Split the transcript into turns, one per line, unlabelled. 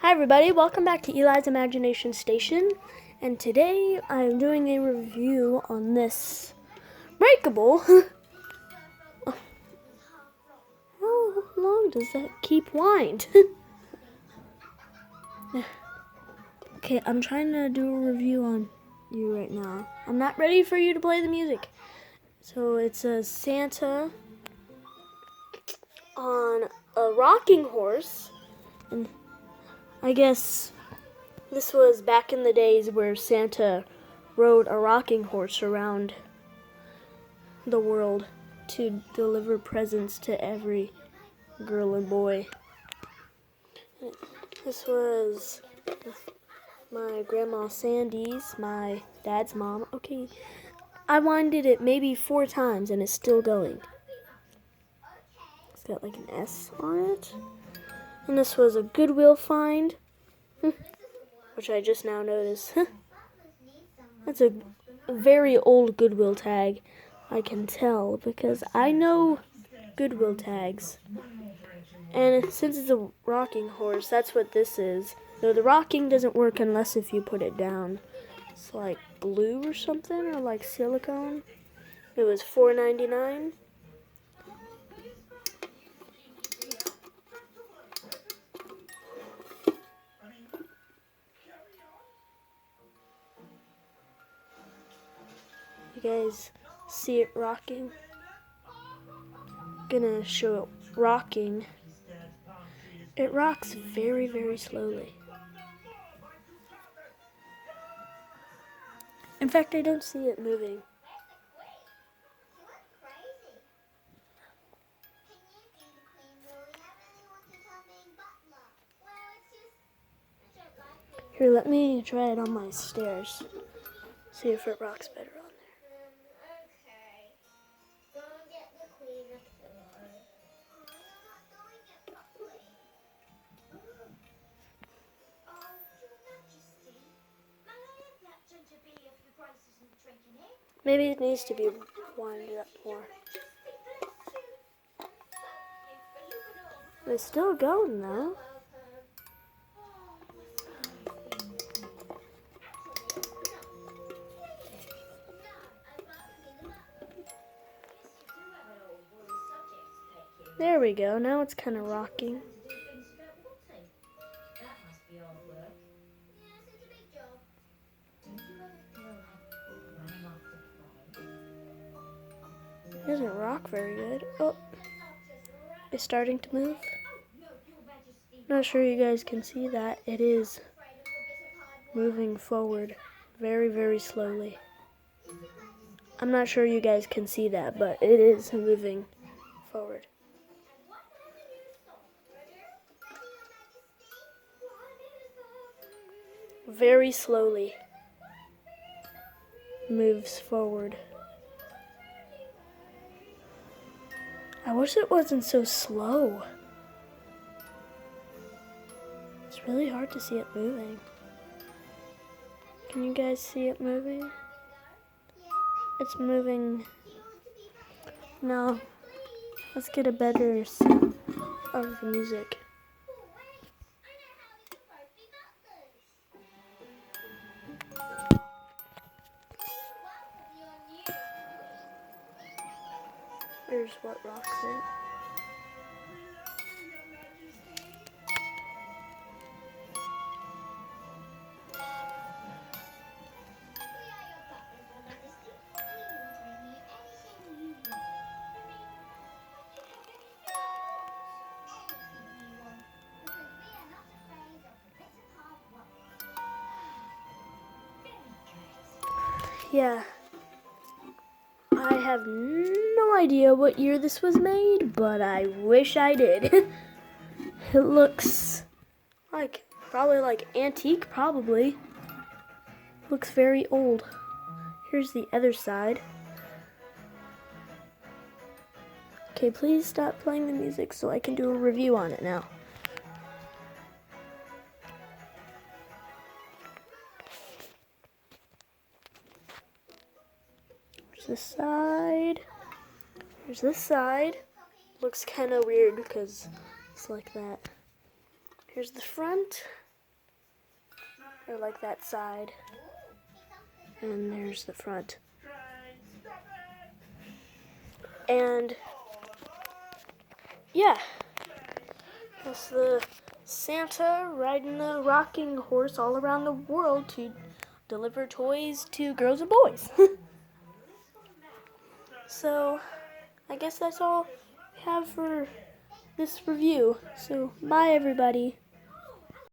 Hi everybody, welcome back to Eli's Imagination Station, and today I'm doing a review on this breakable. How long does that keep wind? Okay, I'm trying to do a review on you right now. I'm not ready for you to play the music. So it's a Santa on a rocking horse, and I guess this was back in the days where Santa rode a rocking horse around the world to deliver presents to every girl and boy. This was my grandma Sandy's, my dad's mom. Okay, I winded it maybe 4 times and it's still going. It's got like an S on it. And this was a Goodwill find, which I just now noticed. That's a very old Goodwill tag. I can tell because I know Goodwill tags. And since it's a rocking horse, that's what this is. Though the rocking doesn't work unless if you put it down. It's like glue or something, or like silicone. It was $4.99. You guys see it rocking? Gonna show it rocking. It rocks very, very slowly. In fact, I don't see it moving. Here, let me try it on my stairs. See if it rocks better on there. Maybe it needs to be winded up more. It's still going though. There we go. Now it's kind of rocking. It doesn't rock very good. Oh, it's starting to move. Not sure you guys can see that. It is moving forward very, very slowly. I'm not sure you guys can see that, but it is moving forward. Very slowly moves forward. I wish it wasn't so slow. It's really hard to see it moving. Can you guys see it moving? It's moving. Now, let's get a better sound of the music. Here's what rocks it. Yeah, I have no idea what year this was made, but I wish I did. It looks like probably like antique, probably. Looks very old. Here's the other side. Okay, please stop playing the music so I can do a review on it now. Here's this side. Here's this side. Looks kind of weird because it's like that. Here's the front. or like that side. And there's the front. And yeah, that's the Santa riding the rocking horse all around the world to deliver toys to girls and boys. So, I guess that's all we have for this review. So, bye everybody.